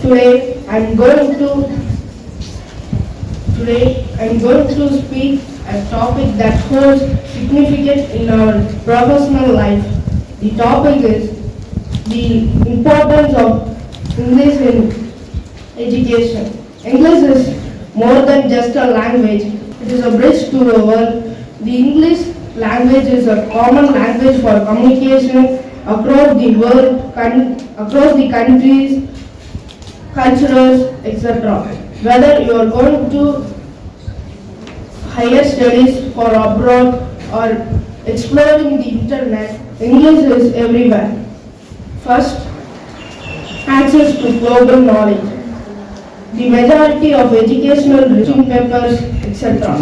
Today I'm going to speak a topic that holds significance in our professional life. The topic is the importance of English in education. English is more than just a language. It is a bridge to the world. The English language is a common language for communication across the world, across the countries, cultures, etc. Whether you are going to higher studies for abroad or exploring the internet, English is everywhere. First, access to global knowledge. The majority of educational reading papers, etc.,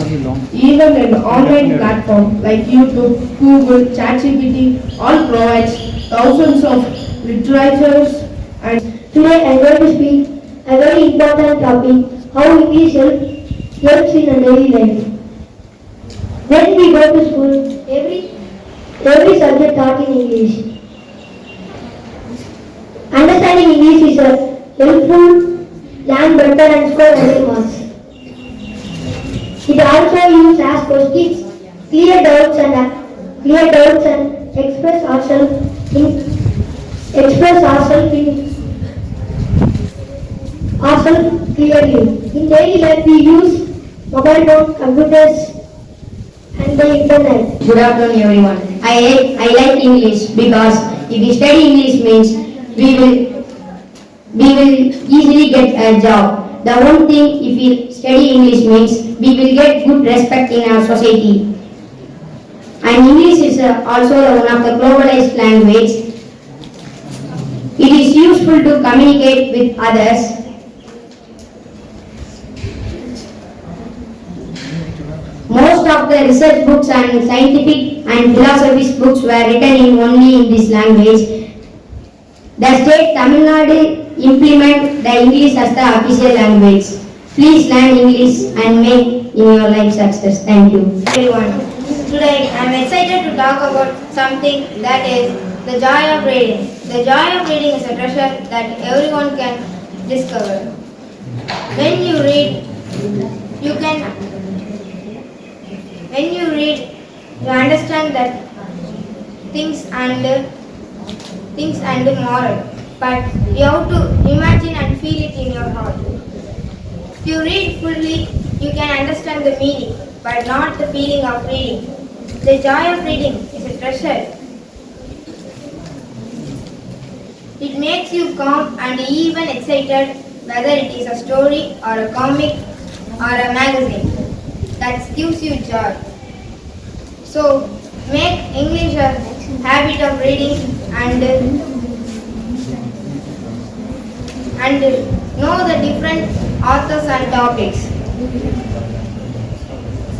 even in online platforms like YouTube, Google, ChatGPT, all provides thousands of literatures. And today I am going to speak a very important topic, how English helps in a daily life. When we go to school, every subject taught in English. Understanding English is helpful, learn better and score higher marks. It also uses as questions, clear doubts and express ourselves clearly. In daily life we use mobile phone, computers and the internet. Good afternoon everyone. I like English because if we study English means we will easily get a job. The one thing if we study English means we will get good respect in our society. And English is also one of the globalized language. It is useful to communicate with others. Most of the research books and scientific and philosophy books were written only in this language. The state Tamil Nadu implement the English as the official language. Please learn English and make in your life success. Thank you. Everyone, today I am excited to talk about something that is the joy of reading. The joy of reading is a treasure that everyone can discover. When you read, you understand that things and moral, but you have to imagine and feel it in your heart. If you read fully, you can understand the meaning, but not the feeling of reading. The joy of reading is a treasure. It makes you calm and even excited, whether it is a story or a comic or a magazine. That gives you joy. So make English a habit of reading and know the different authors and topics.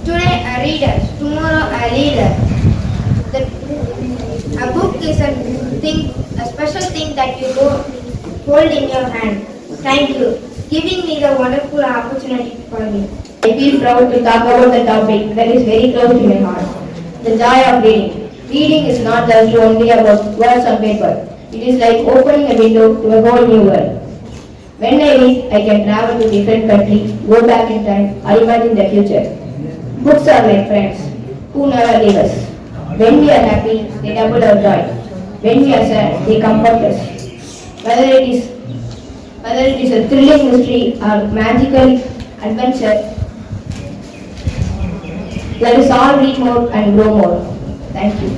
Today a reader, tomorrow a leader. A book is a special thing that you hold in your hand. Thank you, giving me the wonderful opportunity for me. I feel proud to talk about the topic that is very close to my heart. The joy of reading. Reading is not just only about words on paper. It is like opening a window to a whole new world. When I read, I can travel to different countries, go back in time, or imagine the future. Books are like friends who never leave us. When we are happy, they double our joy. When we are sad, they comfort us. Whether it is a thrilling mystery or magical adventure, let us all read more and grow more. Thank you.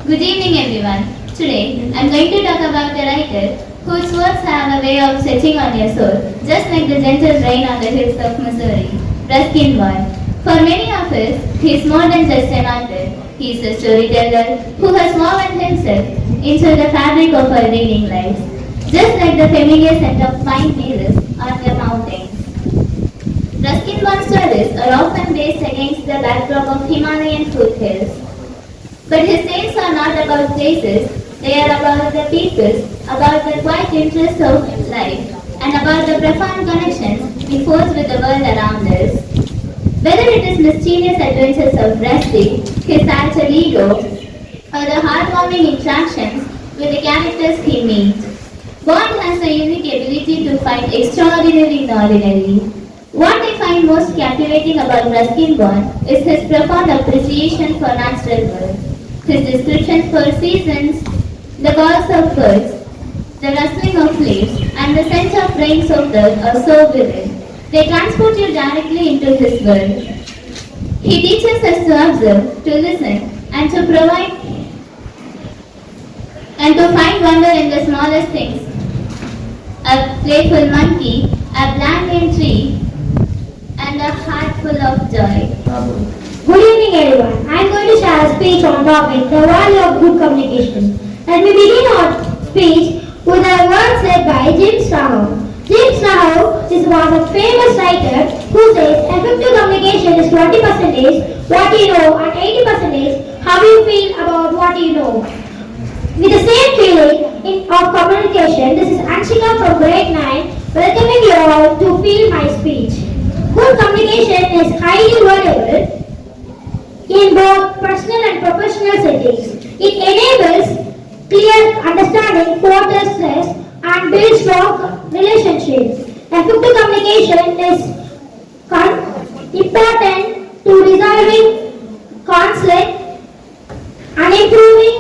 Good evening everyone. Today I am going to talk about a writer whose words have a way of setting on your soul, just like the gentle rain on the hills of Missouri. Ruskin Bond. For many of us, he is more than just an author. He is a storyteller who has woven himself into the fabric of our reading lives, just like the familiar scent of pine needles on the mountains. Ruskin Bond's stories are often based against the backdrop of Himalayan foothills. But his tales are not about places, they are about the people, about the quiet interests of life, and about the profound connections we forge with the world around us. Whether it is mischievous adventures of Rusty, his alter ego, or the heartwarming interactions with the characters he meets, Bond has a unique ability to find extraordinary in ordinary. What I find most captivating about Ruskin Bond is his profound appreciation for natural world. His descriptions for seasons, the calls of birds, the rustling of leaves, and the scent of rain-soaked earth are so vivid. They transport you directly into his world. He teaches us to observe, to listen, and to provide and to find wonder in the smallest things. A playful monkey, a bland tree, and a heart full of joy. Good evening everyone. I am going to share a speech on topic the value of good communication. Let me begin our speech with a word said by Jim Strahow. Jim Strahow was a famous writer who says effective communication is 20% what you know and 80% how you feel about what you know. With the same feeling of communication, this is Anshika from grade 9 welcoming you all to feel my speech. Good communication is highly valuable in both personal and professional settings. It enables clear understanding, fosters trust, and builds strong relationships. Effective communication is important to resolving conflict and improving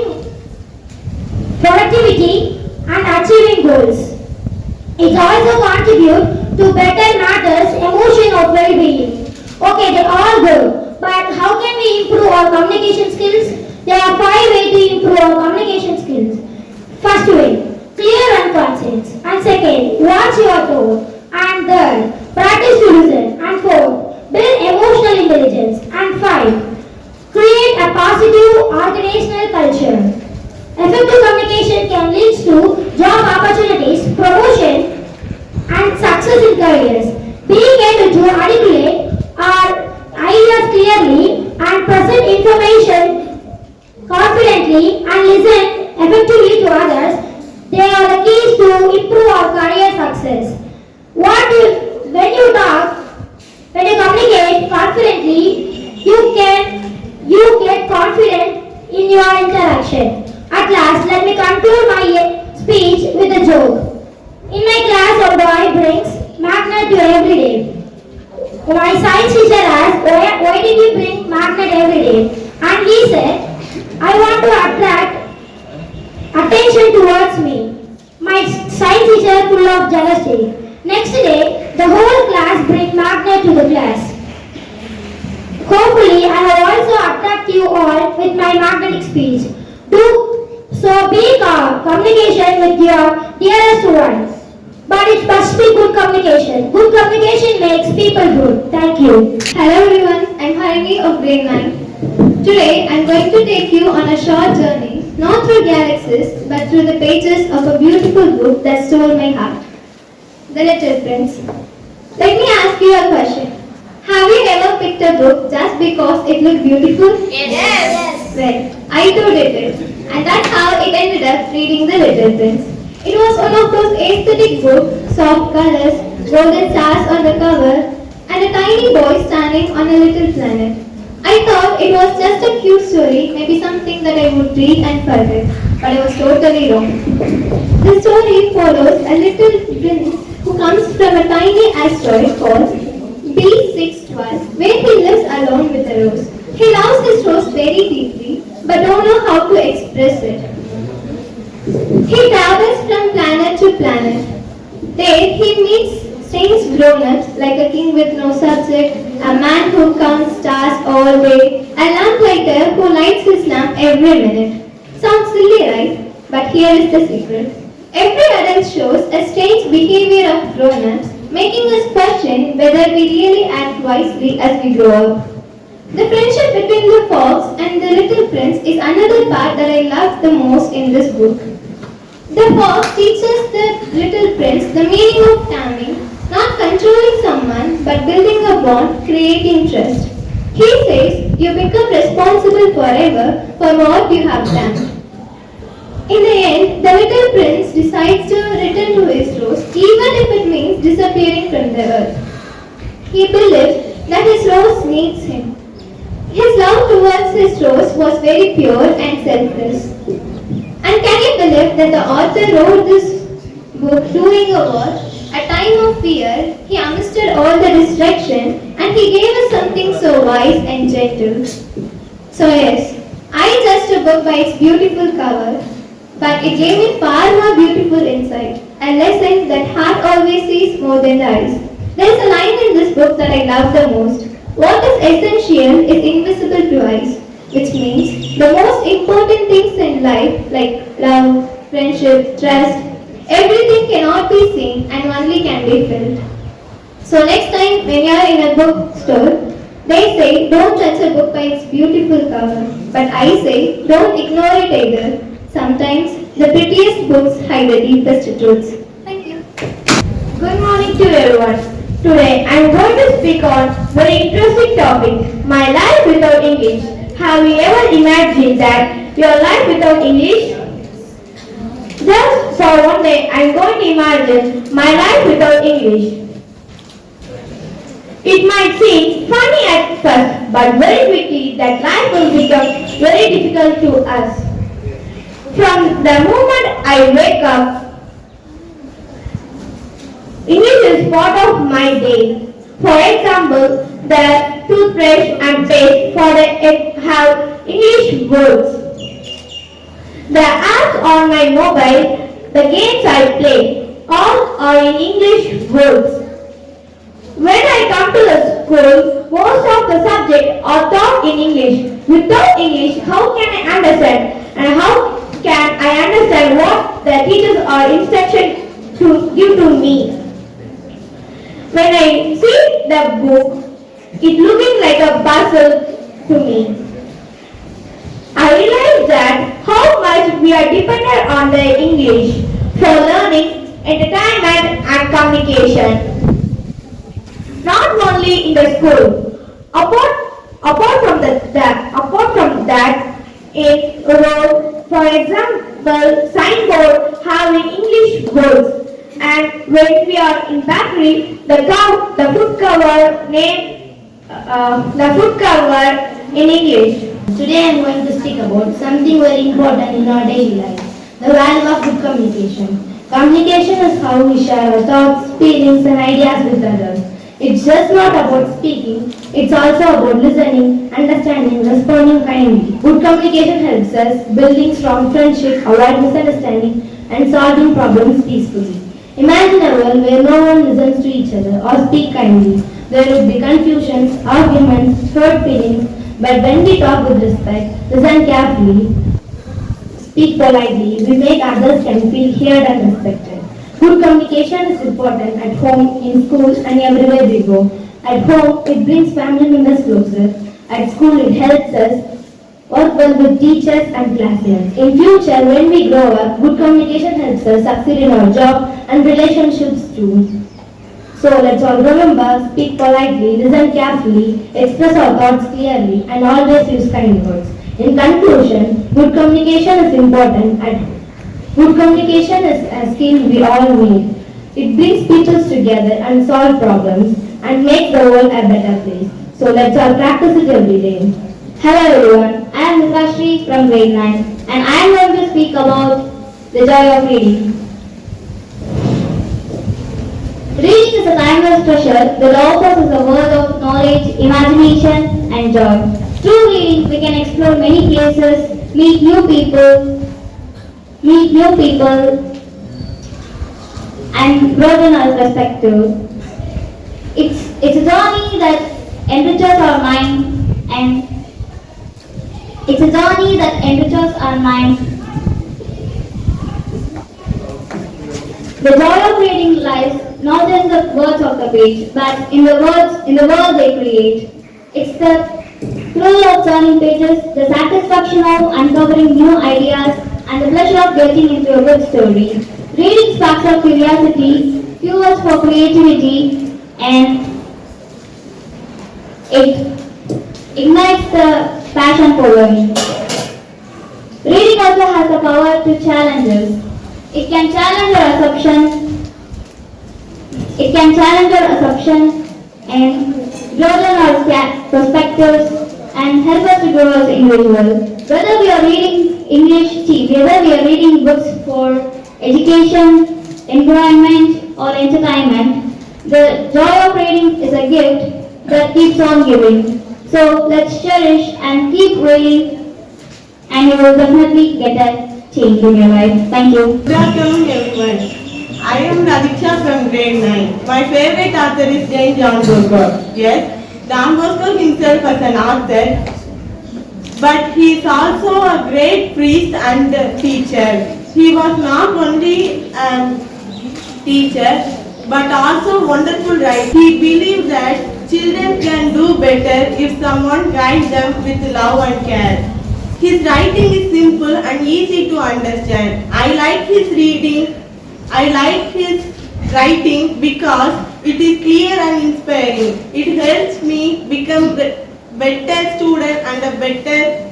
productivity and achieving goals. It also contributes to better matters, emotion of well-being. Okay, they all go. But how can we improve our communication skills? There are 5 ways to improve our communication skills. First way, clear and concise. And second, watch your tone. And third, practice to listen. And fourth, build emotional intelligence. And 5, create a positive organizational culture. Effective communication can lead to job opportunities, promotion, and success in careers. Being able to articulate our ideas clearly and present information confidently and listen effectively to others, they are the keys to improve our career success. When you communicate confidently, you get confident in your interaction. At last, let me conclude my speech with a joke. In my class, a boy brings magnet to every day. My science teacher asked, why did you bring magnet every day? And he said, I want to attract attention towards me. My science teacher full of jealousy. Next day, the whole class bring magnet to the class. Hopefully, I have also attract you all with my magnetic speech. So be calm, communication with your dearest ones. But it must be good communication. Good communication makes people good. Thank you. Hello everyone, I'm Harini of grade 9. Today I'm going to take you on a short journey, not through galaxies, but through the pages of a beautiful book that stole my heart. The Little Prince. Let me ask you a question. Have you ever picked a book just because it looked beautiful? Yes. Well, I too did it. And that's how it ended up reading The Little Prince. It was one of those aesthetic books, soft colors, golden stars on the cover, and a tiny boy standing on a little planet. I thought it was just a cute story, maybe something that I would read and forget, but I was totally wrong. The story follows a little prince who comes from a tiny asteroid called B612, where he lives alone with a rose. He loves his rose very deeply, but don't know how to express it. He travels from planet to planet. There he meets strange grown-ups like a king with no subject, a man who counts stars all day, a lamplighter who lights his lamp every minute. Sounds silly, right? But here is the secret. Every adult shows a strange behavior of grown-ups, making us question whether we really act wisely as we grow up. The friendship between the fox and the little prince is another part that I love the most in this book. The fox teaches the little prince the meaning of taming, not controlling someone but building a bond, creating trust. He says you become responsible forever for what you have done. In the end, the little prince decides to return to his rose even if it means disappearing from the earth. He believes that his rose needs him. His love towards his rose was very pure and selfless. And can you believe that the author wrote this book during a war, a time of fear. He understood all the distraction and he gave us something so wise and gentle. So yes, I judged a book by its beautiful cover, but it gave me far more beautiful insight, a lesson that heart always sees more than the eyes. There is a line in this book that I love the most. What is essential is invisible to eyes, which means the most important things in life like love, friendship, trust, everything cannot be seen and only can be felt. So next time when you are in a bookstore, they say don't judge a book by its beautiful cover, but I say don't ignore it either. Sometimes the prettiest books hide the deepest truths. Thank you. Good morning to everyone. Today I am going to speak on very interesting topic, my life without English. Have you ever imagined that your life without English? Just for one day I am going to imagine my life without English. It might seem funny at first, but very quickly that life will become very difficult to us. From the moment I wake up, English is part of my day. For example, the toothbrush and paste for the have English words. The apps on my mobile, the games I play, all are in English words. When I come to the school, most of the subjects are taught in English. Without English, how can I understand and how can I understand what the teachers are instruction to give to me? When I see the book, it looking like a puzzle to me. I realize that how much we are dependent on the English for learning, entertainment and communication. Not only in the school, apart from that, in road, for example, signboard having English words. And when we are in bakery, the food cover in English. Today I am going to speak about something very important in our daily life, the value of good communication. Communication is how we share our thoughts, feelings and ideas with others. It's just not about speaking, it's also about listening, understanding, responding kindly. Good communication helps us building strong friendship, avoid misunderstanding and solving problems peacefully. Imagine a world where no one listens to each other or speak kindly. There would be confusions, arguments, hurt feelings, but when we talk with respect, listen carefully, speak politely, we make others can feel heard and respected. Good communication is important at home, in school and everywhere we go. At home, it brings family members closer. At school, it helps us work well with teachers and classmates. In future, when we grow up, good communication helps us succeed in our job and relationships too. So let's all remember, speak politely, listen carefully, express our thoughts clearly and always use kind words. In conclusion, good communication is important. Good communication is a skill we all need. It brings people together and solve problems and makes the world a better place. So let's all practice it every day. Hello everyone, I am Nikashri from grade 9 and I am going to speak about the joy of reading. Reading is a timeless treasure that offers us a world of knowledge, imagination and joy. Through reading, we can explore many places, meet new people and broaden our perspective. It's a journey that enriches our mind and The joy of reading lies not in the words of the page, but in the world they create. It's the thrill of turning pages, the satisfaction of uncovering new ideas, and the pleasure of getting into a good story. Reading sparks our curiosity, fuels for creativity, and it ignites the passion for learning. Reading also has the power to challenge us. It can challenge our assumptions and broaden our perspectives and help us to grow as individuals. Whether we are reading books for education, environment, or entertainment, the joy of reading is a gift that keeps on giving. So let's cherish and keep reading, and you will definitely get a change in your life. Thank you. Good afternoon, everyone. I am Radiksha from grade 9. My favorite author is Jane John Bosco. Yes, John Bosco himself was an author, but he is also a great priest and teacher. He was not only a teacher, but also wonderful writer. He believed that children can do better if someone guides them with love and care. His writing is simple and easy to understand. I like his writing because it is clear and inspiring. It helps me become a better student and a better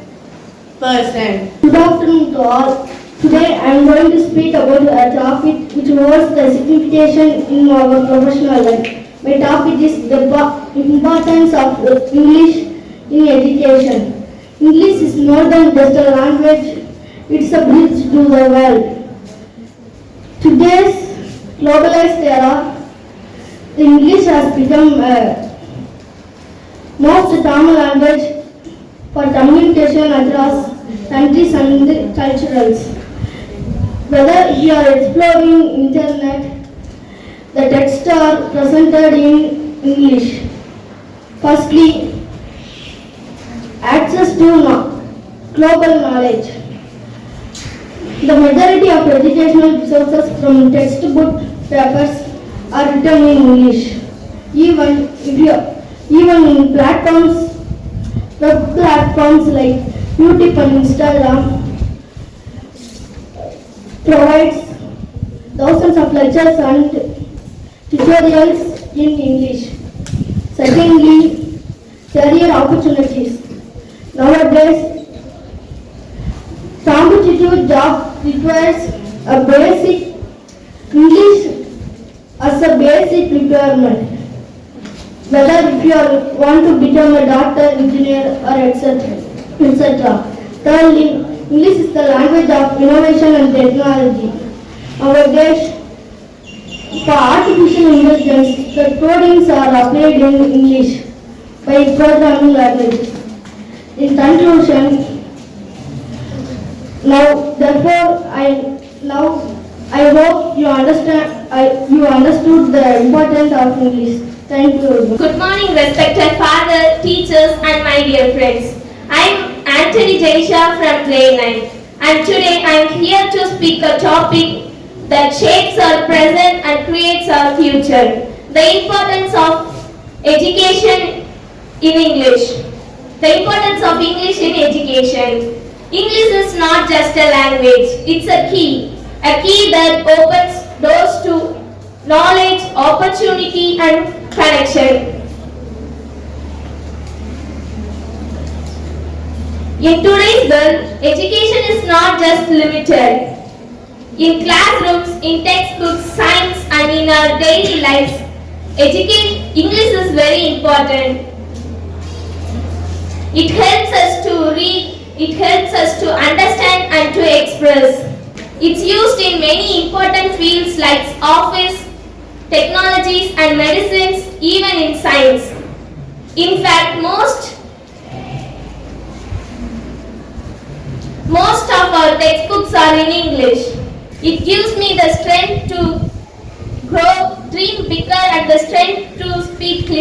person. Good afternoon to all. Today I am going to speak about a topic which holds the signification in our professional life. My topic is the importance of English in education. English is more than just a language, it's a bridge to the world. Today's globalized era, English has become a most common language for communication across countries and cultures. Whether you are exploring internet, the texts are presented in English. Firstly, access to global knowledge. The majority of educational resources from textbook papers are written in English. Even in web platforms like YouTube and Instagram provides thousands of lectures and tutorials in English. Secondly, career opportunities. Nowadays, competitive job requires a basic English as a basic requirement. Whether if you want to become a doctor, engineer or etc. Thirdly, English is the language of innovation and technology. Nowadays, for artificial intelligence, the codings are applied in English by programming languages. In conclusion, I hope you understood the importance of English. Thank you. Good morning, respected father, teachers, and my dear friends. I'm Anthony Jaisha from grade 9, and today I'm here to speak a topic that shapes our present and creates our future. The importance of education in English. The importance of English in education. English is not just a language, it's a key that opens doors to knowledge, opportunity, and connection. In today's world, education is not just limited in classrooms, in textbooks, science, and in our daily lives. English is very important. It helps us to read, it helps us to understand and to express. It's used in many important fields like office, technologies and medicines, even in science. In fact, most of our textbooks are in English. It gives me the strength to grow, dream bigger and the strength to speak clearly.